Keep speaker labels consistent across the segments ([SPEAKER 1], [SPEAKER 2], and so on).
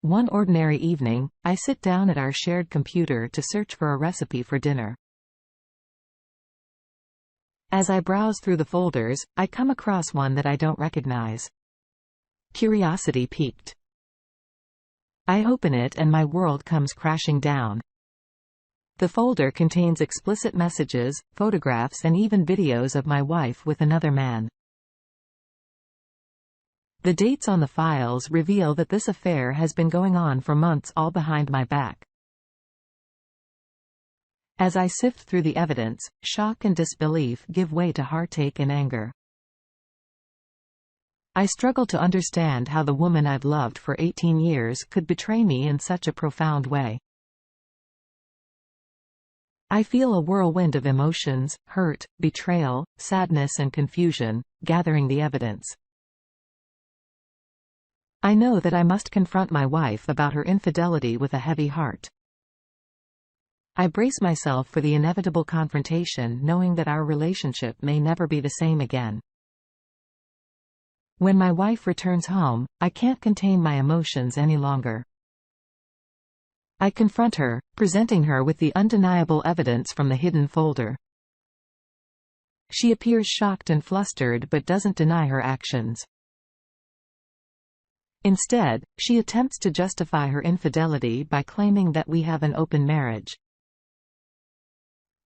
[SPEAKER 1] One ordinary evening, I sit down at our shared computer to search for a recipe for dinner. As I browse through the folders, I come across one that I don't recognize. Curiosity piqued. I open it and my world comes crashing down. The folder contains explicit messages, photographs and even videos of my wife with another man. The dates on the files reveal that this affair has been going on for months, all behind my back. As I sift through the evidence, shock and disbelief give way to heartache and anger. I struggle to understand how the woman I've loved for 18 years could betray me in such a profound way. I feel a whirlwind of emotions, hurt, betrayal, sadness and confusion, gathering the evidence. I know that I must confront my wife about her infidelity with a heavy heart. I brace myself for the inevitable confrontation, knowing that our relationship may never be the same again. When my wife returns home, I can't contain my emotions any longer. I confront her, presenting her with the undeniable evidence from the hidden folder. She appears shocked and flustered but doesn't deny her actions. Instead, she attempts to justify her infidelity by claiming that we have an open marriage.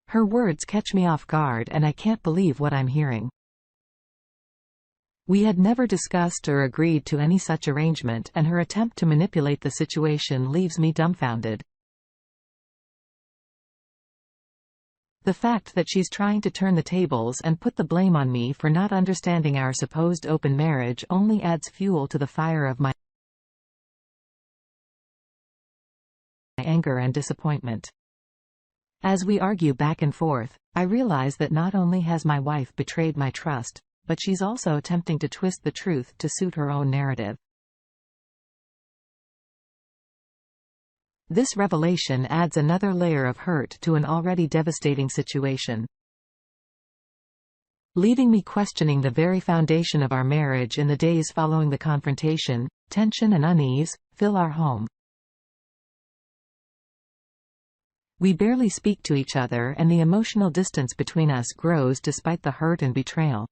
[SPEAKER 1] Her words catch me off guard and I can't believe what I'm hearing. We had never discussed or agreed to any such arrangement, and her attempt to manipulate the situation leaves me dumbfounded. The fact that she's trying to turn the tables and put the blame on me for not understanding our supposed open marriage only adds fuel to the fire of my anger and disappointment. As we argue back and forth, I realize that not only has my wife betrayed my trust, but she's also attempting to twist the truth to suit her own narrative. This revelation adds another layer of hurt to an already devastating situation, leaving me questioning the very foundation of our marriage. In the days following the confrontation, tension and unease fill our home. We barely speak to each other, and the emotional distance between us grows despite the hurt and betrayal.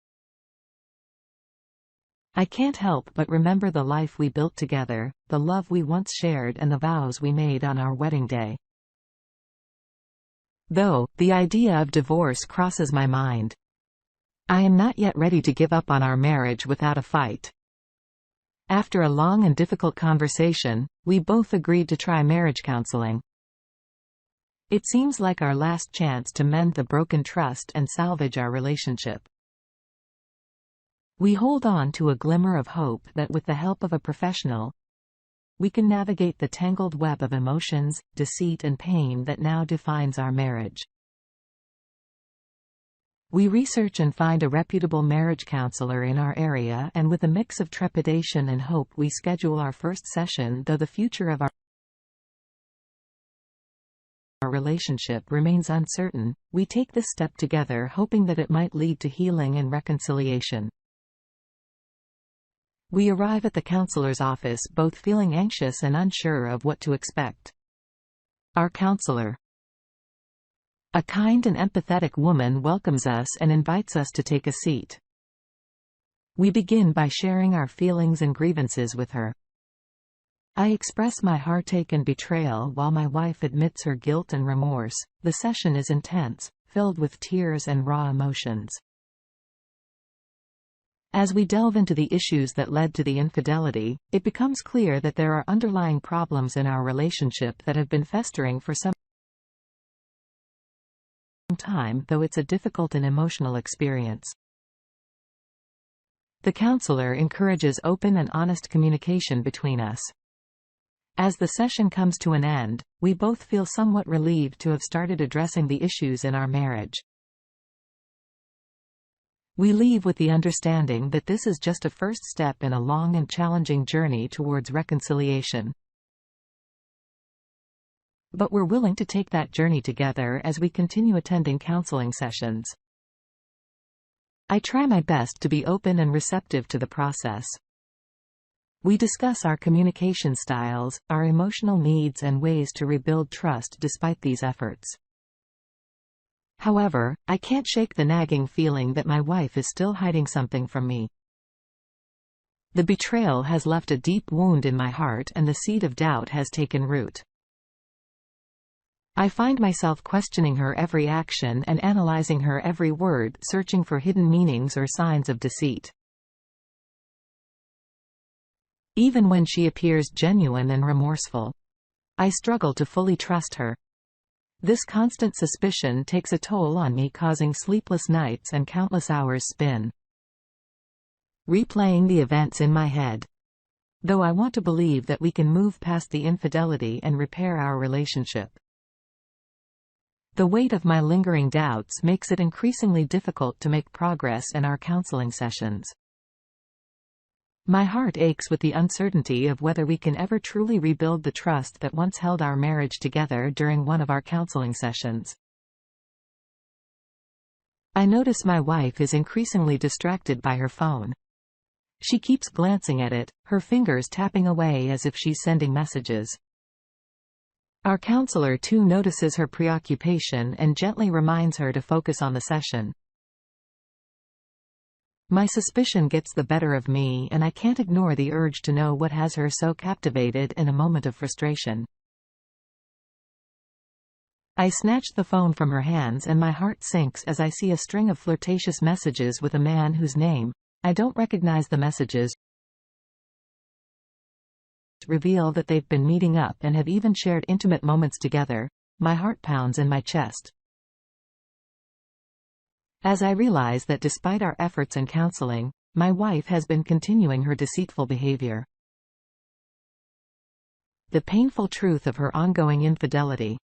[SPEAKER 1] I can't help but remember the life we built together, the love we once shared and the vows we made on our wedding day. Though, the idea of divorce crosses my mind. I am not yet ready to give up on our marriage without a fight. After a long and difficult conversation, we both agreed to try marriage counseling. It seems like our last chance to mend the broken trust and salvage our relationship. We hold on to a glimmer of hope that with the help of a professional, we can navigate the tangled web of emotions, deceit and pain that now defines our marriage. We research and find a reputable marriage counselor in our area, and with a mix of trepidation and hope we schedule our first session. Though the future of our relationship remains uncertain, we take this step together, hoping that it might lead to healing and reconciliation. We arrive at the counselor's office both feeling anxious and unsure of what to expect. Our counselor, a kind and empathetic woman, welcomes us and invites us to take a seat. We begin by sharing our feelings and grievances with her. I express my heartache and betrayal while my wife admits her guilt and remorse. The session is intense, filled with tears and raw emotions. As we delve into the issues that led to the infidelity, it becomes clear that there are underlying problems in our relationship that have been festering for some time, though it's a difficult and emotional experience. The counselor encourages open and honest communication between us. As the session comes to an end, we both feel somewhat relieved to have started addressing the issues in our marriage. We leave with the understanding that this is just a first step in a long and challenging journey towards reconciliation. But we're willing to take that journey together as we continue attending counseling sessions. I try my best to be open and receptive to the process. We discuss our communication styles, our emotional needs and ways to rebuild trust despite these efforts. However, I can't shake the nagging feeling that my wife is still hiding something from me. The betrayal has left a deep wound in my heart and the seed of doubt has taken root. I find myself questioning her every action and analyzing her every word, searching for hidden meanings or signs of deceit. Even when she appears genuine and remorseful, I struggle to fully trust her. This constant suspicion takes a toll on me, causing sleepless nights and countless hours spent replaying the events in my head. Though I want to believe that we can move past the infidelity and repair our relationship, the weight of my lingering doubts makes it increasingly difficult to make progress in our counseling sessions. My heart aches with the uncertainty of whether we can ever truly rebuild the trust that once held our marriage together during one of our counseling sessions. I notice my wife is increasingly distracted by her phone. She keeps glancing at it, her fingers tapping away as if she's sending messages. Our counselor too notices her preoccupation and gently reminds her to focus on the session. My suspicion gets the better of me and I can't ignore the urge to know what has her so captivated in a moment of frustration. I snatch the phone from her hands and my heart sinks as I see a string of flirtatious messages with a man whose name I don't recognize. The messages reveal that they've been meeting up and have even shared intimate moments together. My heart pounds in my chest as I realize that despite our efforts and counseling, my wife has been continuing her deceitful behavior. The painful truth of her ongoing infidelity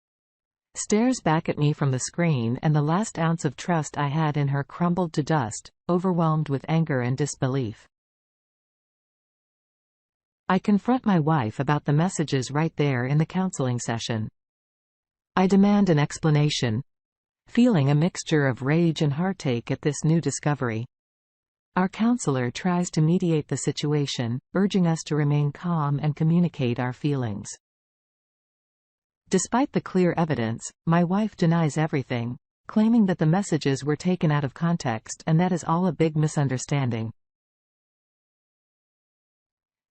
[SPEAKER 1] stares back at me from the screen, and the last ounce of trust I had in her crumbled to dust, overwhelmed with anger and disbelief. I confront my wife about the messages right there in the counseling session. I demand an explanation, feeling a mixture of rage and heartache at this new discovery. Our counselor tries to mediate the situation, urging us to remain calm and communicate our feelings. Despite the clear evidence, my wife denies everything, claiming that the messages were taken out of context and that is all a big misunderstanding.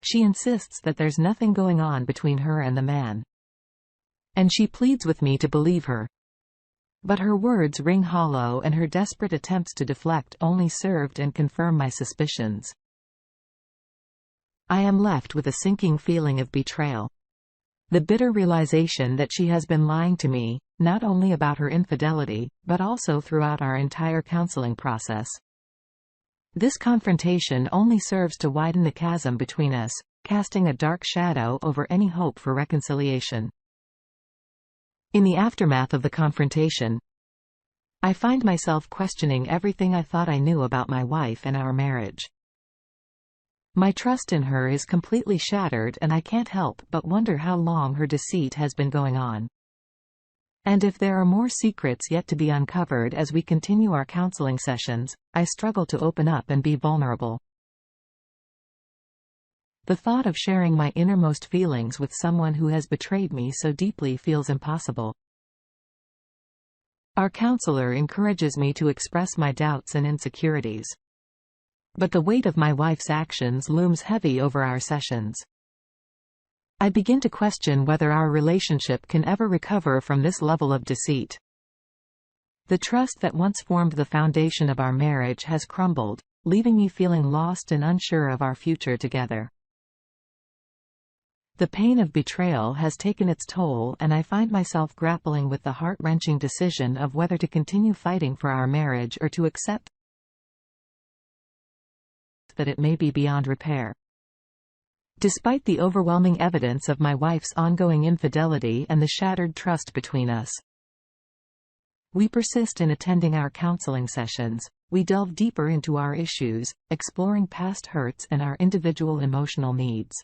[SPEAKER 1] She insists that there's nothing going on between her and the man, and she pleads with me to believe her. But her words ring hollow and her desperate attempts to deflect only served and confirm my suspicions. I am left with a sinking feeling of betrayal. The bitter realization that she has been lying to me, not only about her infidelity, but also throughout our entire counseling process. This confrontation only serves to widen the chasm between us, casting a dark shadow over any hope for reconciliation. In the aftermath of the confrontation, I find myself questioning everything I thought I knew about my wife and our marriage. My trust in her is completely shattered and I can't help but wonder how long her deceit has been going on. And if there are more secrets yet to be uncovered as we continue our counseling sessions, I struggle to open up and be vulnerable. The thought of sharing my innermost feelings with someone who has betrayed me so deeply feels impossible. Our counselor encourages me to express my doubts and insecurities, but the weight of my wife's actions looms heavy over our sessions. I begin to question whether our relationship can ever recover from this level of deceit. The trust that once formed the foundation of our marriage has crumbled, leaving me feeling lost and unsure of our future together. The pain of betrayal has taken its toll and I find myself grappling with the heart-wrenching decision of whether to continue fighting for our marriage or to accept that it may be beyond repair. Despite the overwhelming evidence of my wife's ongoing infidelity and the shattered trust between us, we persist in attending our counseling sessions. We delve deeper into our issues, exploring past hurts and our individual emotional needs.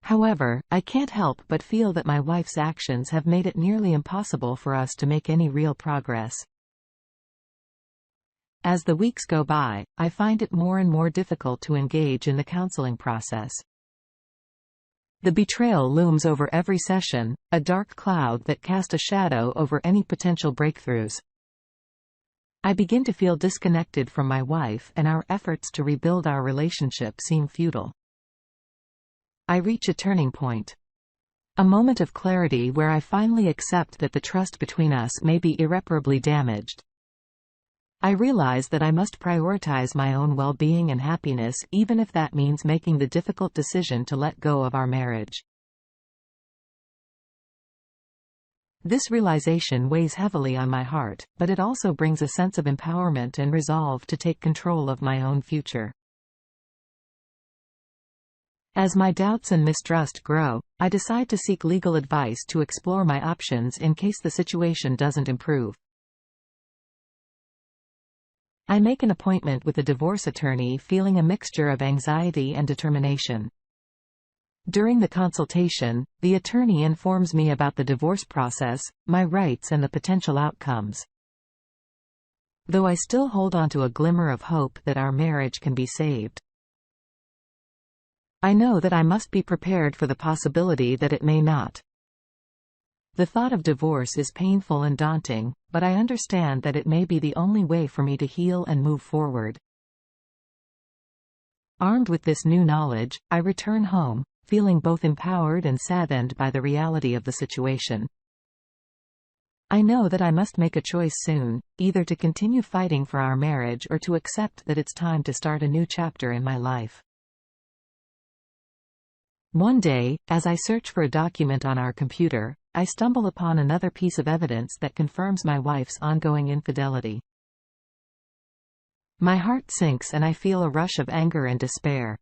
[SPEAKER 1] However, I can't help but feel that my wife's actions have made it nearly impossible for us to make any real progress. As the weeks go by, I find it more and more difficult to engage in the counseling process. The betrayal looms over every session, a dark cloud that casts a shadow over any potential breakthroughs. I begin to feel disconnected from my wife, and our efforts to rebuild our relationship seem futile. I reach a turning point. A moment of clarity where I finally accept that the trust between us may be irreparably damaged. I realize that I must prioritize my own well-being and happiness, even if that means making the difficult decision to let go of our marriage. This realization weighs heavily on my heart, but it also brings a sense of empowerment and resolve to take control of my own future. As my doubts and mistrust grow, I decide to seek legal advice to explore my options in case the situation doesn't improve. I make an appointment with a divorce attorney, feeling a mixture of anxiety and determination. During the consultation, the attorney informs me about the divorce process, my rights, and the potential outcomes. Though I still hold on to a glimmer of hope that our marriage can be saved. I know that I must be prepared for the possibility that it may not. The thought of divorce is painful and daunting, but I understand that it may be the only way for me to heal and move forward. Armed with this new knowledge, I return home, feeling both empowered and saddened by the reality of the situation. I know that I must make a choice soon, either to continue fighting for our marriage or to accept that it's time to start a new chapter in my life. One day, as I search for a document on our computer, I stumble upon another piece of evidence that confirms my wife's ongoing infidelity. My heart sinks and I feel a rush of anger and despair.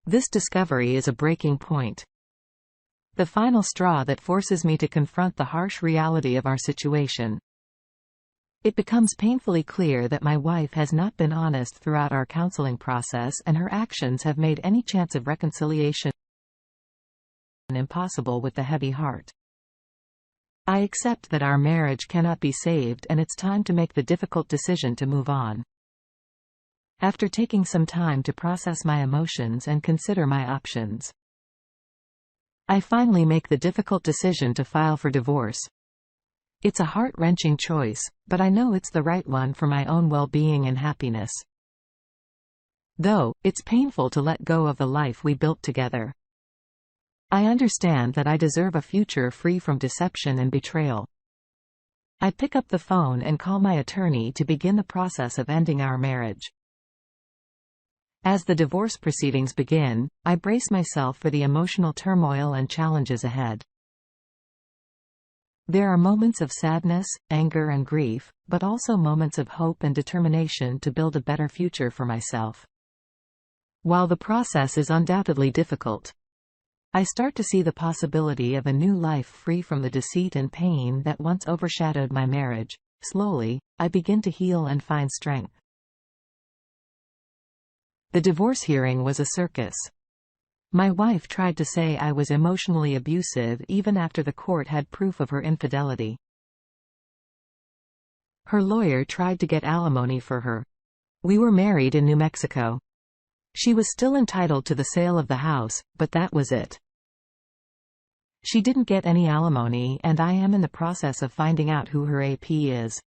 [SPEAKER 1] This discovery is a breaking point. The final straw that forces me to confront the harsh reality of our situation. It becomes painfully clear that my wife has not been honest throughout our counseling process, and her actions have made any chance of reconciliation impossible with the heavy heart. I accept that our marriage cannot be saved, and it's time to make the difficult decision to move on. After taking some time to process my emotions and consider my options, I finally make the difficult decision to file for divorce. It's a heart-wrenching choice, but I know it's the right one for my own well-being and happiness. Though it's painful to let go of the life we built together, I understand that I deserve a future free from deception and betrayal. I pick up the phone and call my attorney to begin the process of ending our marriage. As the divorce proceedings begin, I brace myself for the emotional turmoil and challenges ahead. There are moments of sadness, anger, and grief, but also moments of hope and determination to build a better future for myself. While the process is undoubtedly difficult, I start to see the possibility of a new life free from the deceit and pain that once overshadowed my marriage. Slowly, I begin to heal and find strength. The divorce hearing was a circus. My wife tried to say I was emotionally abusive even after the court had proof of her infidelity. Her lawyer tried to get alimony for her. We were married in New Mexico. She was still entitled to the sale of the house, but that was it. She didn't get any alimony, and I am in the process of finding out who her AP is.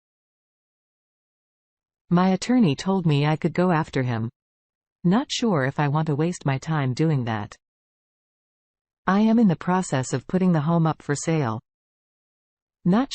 [SPEAKER 1] My attorney told me I could go after him. Not sure if I want to waste my time doing that. I am in the process of putting the home up for sale. Not